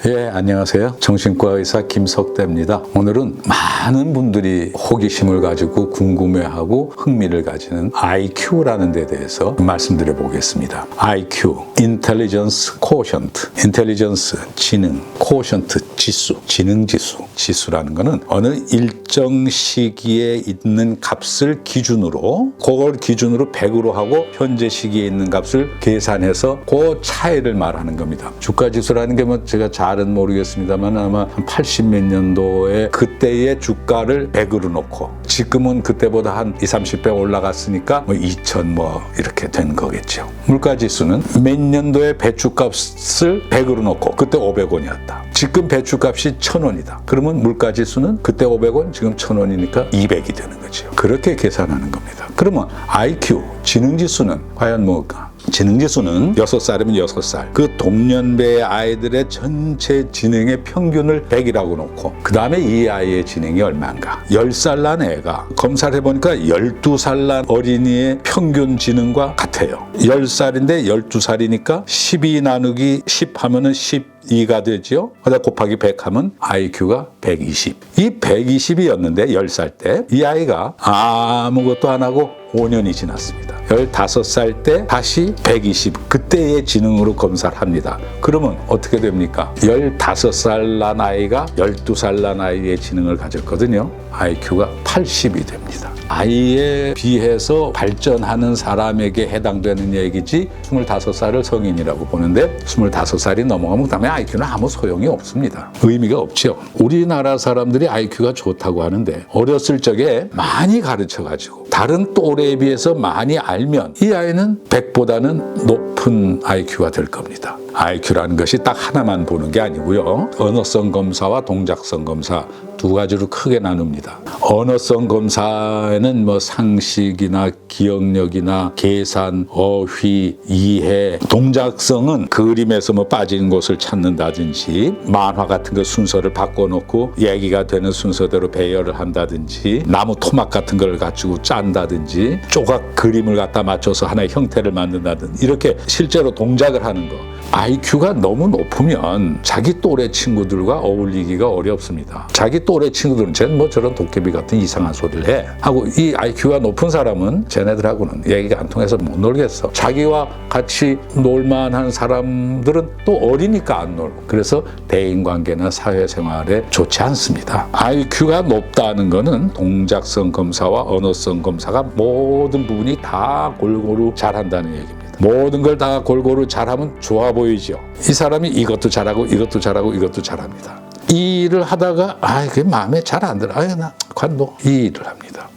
예, 안녕하세요. 정신과 의사 김석대입니다. 오늘은 많은 분들이 호기심을 가지고 궁금해하고 흥미를 가지는 IQ라는 데 대해서 말씀드려 보겠습니다. IQ, Intelligence Quotient, Intelligence, 지능, Quotient, 지수, 지능 지수. 지수라는 거는 어느 일정 시기에 있는 값을 기준으로, 그걸 기준으로 100으로 하고 현재 시기에 있는 값을 계산해서 그 차이를 말하는 겁니다. 주가지수라는 게 뭐 제가 잘은 모르겠습니다만 아마 한 80 몇 년도에 그때의 주가를 100으로 놓고 지금은 그때보다 한 20, 30배 올라갔으니까 뭐 2000 뭐 이렇게 된 거겠죠. 물가지수는 몇 년도에 배추값을 100으로 놓고 그때 500원이었다. 지금 배추값이 1000원이다. 그러면 물가지수는 그때 500원, 지금 1000원이니까 200이 되는 거죠. 그렇게 계산하는 겁니다. 그러면 IQ, 지능지수는 과연 뭘까? 지능지수는 6살이면 6살. 그 동년배의 아이들의 전체 지능의 평균을 100이라고 놓고 그 다음에 이 아이의 지능이 얼마인가. 10살 난 애가 검사를 해보니까 12살 난 어린이의 평균 지능과 같아요. 10살인데 12살이니까 12 나누기 10 하면은 12가 되죠. 그다음 곱하기 100 하면 IQ가 120. 이 120이었는데 10살 때 이 아이가 아무것도 안 하고 5년이 지났습니다. 15살 때 다시 120, 그때의 지능으로 검사를 합니다. 그러면 어떻게 됩니까? 15살 난 아이가 12살 난 아이의 지능을 가졌거든요. IQ가 80이 됩니다. 아이에 비해서 발전하는 사람에게 해당되는 얘기지 25살을 성인이라고 보는데 25살이 넘어가면 그다음에 IQ는 아무 소용이 없습니다. 의미가 없죠. 우리나라 사람들이 IQ가 좋다고 하는데 어렸을 적에 많이 가르쳐가지고 다른 또래에 비해서 많이 알면 이 아이는 100보다는 높은 IQ가 될 겁니다. IQ라는 것이 딱 하나만 보는 게 아니고요. 언어성 검사와 동작성 검사 두 가지로 크게 나눕니다. 언어성 검사에는 뭐 상식이나 기억력이나 계산, 어휘, 이해, 동작성은 그림에서 뭐 빠진 곳을 찾는다든지 만화 같은 거 순서를 바꿔놓고 얘기가 되는 순서대로 배열을 한다든지 나무 토막 같은 걸 가지고 짠다든지 조각 그림을 갖다 맞춰서 하나의 형태를 만든다든지 이렇게 실제로 동작을 하는 거. IQ가 너무 높으면 자기 또래 친구들과 어울리기가 어렵습니다. 자기 또래 친구들은 쟤는 뭐 저런 도깨비 같은 이상한 소리를 해 하고 이 IQ가 높은 사람은 쟤네들하고는 얘기가 안 통해서 못 놀겠어. 자기와 같이 놀만한 사람들은 또 어리니까 안 놀고 그래서 대인관계나 사회생활에 좋지 않습니다. IQ가 높다는 거는 동작성 검사와 언어성 검사가 모든 부분이 다 골고루 잘한다는 얘기입니다. 모든 걸 다 골고루 잘하면 좋아 보이죠. 이 사람이 이것도 잘하고 이것도 잘하고 이것도 잘합니다. 이 일을 하다가 그게 마음에 잘 안 들어. 나 관둬. 이 일을 합니다.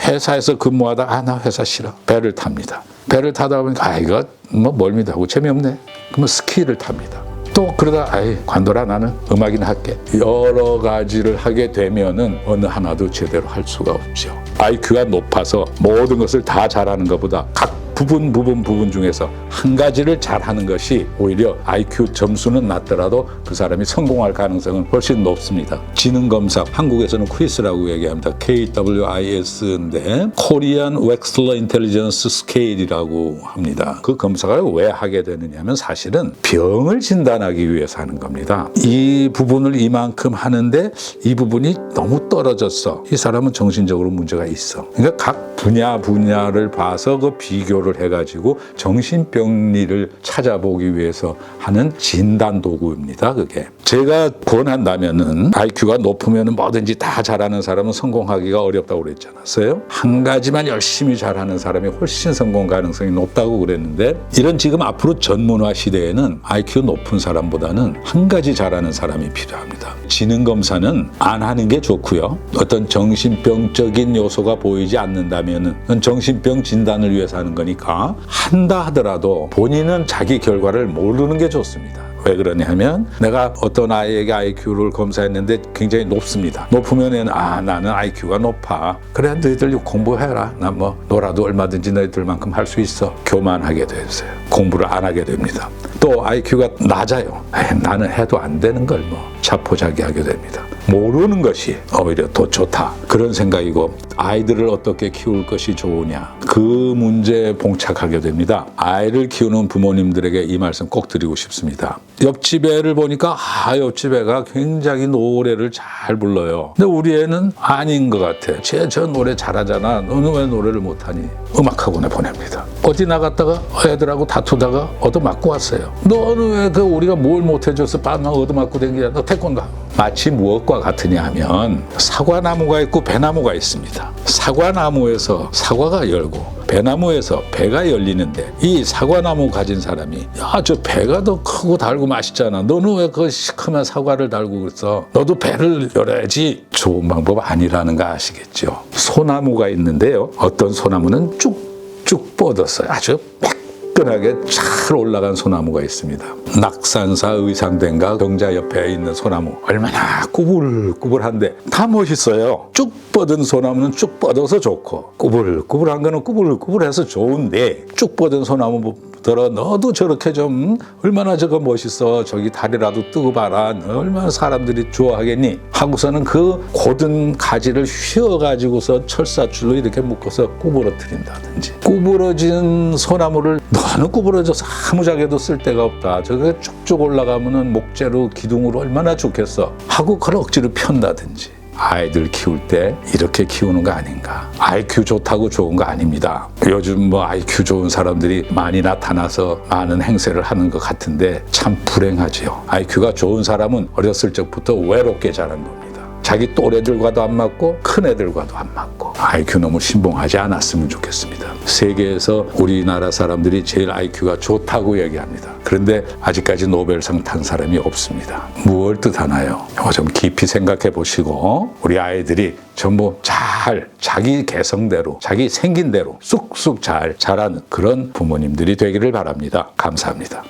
회사에서 근무하다 나 회사 싫어. 배를 탑니다. 배를 타다 보니까 이거 뭐 멀미도 하고 재미없네. 그러면 스키를 탑니다. 또 그러다 관둬라 나는 음악이나 할게. 여러 가지를 하게 되면은 어느 하나도 제대로 할 수가 없죠. IQ가 높아서 모든 것을 다 잘하는 것보다 각 부분 중에서 한 가지를 잘하는 것이 오히려 IQ 점수는 낮더라도 그 사람이 성공할 가능성은 훨씬 높습니다. 지능검사, 한국에서는 퀴즈라고 얘기합니다. KWIS인데 Korean Wechsler Intelligence Scale이라고 합니다. 그 검사가 왜 하게 되느냐 하면 사실은 병을 진단하기 위해서 하는 겁니다. 이 부분을 이만큼 하는데 이 부분이 너무 떨어졌어. 이 사람은 정신적으로 문제가 있어. 그러니까 각 분야를 봐서 그 비교를 해가지고 정신병리를 찾아보기 위해서 하는 진단 도구입니다. 그게 제가 권한다면은 IQ가 높으면 뭐든지 다 잘하는 사람은 성공하기가 어렵다고 그랬지 않았어요? 한 가지만 열심히 잘하는 사람이 훨씬 성공 가능성이 높다고 그랬는데 이런 지금 앞으로 전문화 시대에는 IQ 높은 사람보다는 한 가지 잘하는 사람이 필요합니다. 지능검사는 안 하는 게 좋고요. 어떤 정신병적인 요소가 보이지 않는다면은 정신병 진단을 위해서 하는 거니까 한다 하더라도 본인은 자기 결과를 모르는 게 좋습니다. 왜 그러냐 하면 내가 어떤 아이에게 IQ를 검사했는데 굉장히 높습니다. 높으면 나는 IQ가 높아. 그래 너희들 공부해라. 나 뭐 놀아도 얼마든지 너희들만큼 할 수 있어. 교만하게 되세요. 공부를 안 하게 됩니다. 또 IQ가 낮아요. 나는 해도 안 되는 걸 뭐 자포자기하게 됩니다. 모르는 것이 오히려 더 좋다. 그런 생각이고 아이들을 어떻게 키울 것이 좋으냐. 그 문제에 봉착하게 됩니다. 아이를 키우는 부모님들에게 이 말씀 꼭 드리고 싶습니다. 옆집 애를 보니까 옆집 애가 굉장히 노래를 잘 불러요. 근데 우리 애는 아닌 것 같아. 저 노래 잘하잖아. 너는 왜 노래를 못하니? 음악학원에 보냅니다. 어디 나갔다가 애들하고 다투다가 얻어맞고 왔어요. 너는 왜 우리가 뭘 못해줘서 빵 얻어맞고 댕기냐? 너 태권도. 마치 무엇과 같으냐 하면 사과나무가 있고 배나무가 있습니다. 사과나무에서 사과가 열고 배나무에서 배가 열리는데 이 사과나무 가진 사람이 저 배가 더 크고 달고 맛있잖아. 너는 왜 그 시커먼 사과를 달고 그랬어? 너도 배를 열어야지. 좋은 방법 아니라는 거 아시겠죠? 소나무가 있는데요. 어떤 소나무는 쭉쭉 뻗었어요. 아주 매끈하게 잘 올라간 소나무가 있습니다. 낙산사 의상대인가 경자 옆에 있는 소나무 얼마나 꾸불꾸불한데 다 멋있어요. 쭉 뻗은 소나무는 쭉 뻗어서 좋고 꾸불꾸불한 거는 꾸불꾸불해서 좋은데 쭉 뻗은 소나무 들어 너도 저렇게 좀 얼마나 저거 멋있어. 저기 다리라도 뜨고 봐라. 얼마나 사람들이 좋아하겠니? 하고서는 그 곧은 가지를 휘어가지고서 철사줄로 이렇게 묶어서 구부러뜨린다든지 구부러진 소나무를 너는 구부러져서 아무짝에도 쓸데가 없다. 저게 쭉쭉 올라가면은 목재로 기둥으로 얼마나 좋겠어. 하고 그걸 억지로 편다든지. 아이들 키울 때 이렇게 키우는 거 아닌가. IQ 좋다고 좋은 거 아닙니다. 요즘 IQ 좋은 사람들이 많이 나타나서 많은 행세를 하는 것 같은데 참 불행하지요. IQ가 좋은 사람은 어렸을 적부터 외롭게 자란 겁니다. 자기 또래들과도 안 맞고 큰 애들과도 안 맞고 IQ 너무 신봉하지 않았으면 좋겠습니다. 세계에서 우리나라 사람들이 제일 IQ가 좋다고 얘기합니다. 그런데 아직까지 노벨상 탄 사람이 없습니다. 무엇을 뜻하나요? 이거 좀 깊이 생각해 보시고 우리 아이들이 전부 잘 자기 개성대로 자기 생긴 대로 쑥쑥 잘 자라는 그런 부모님들이 되기를 바랍니다. 감사합니다.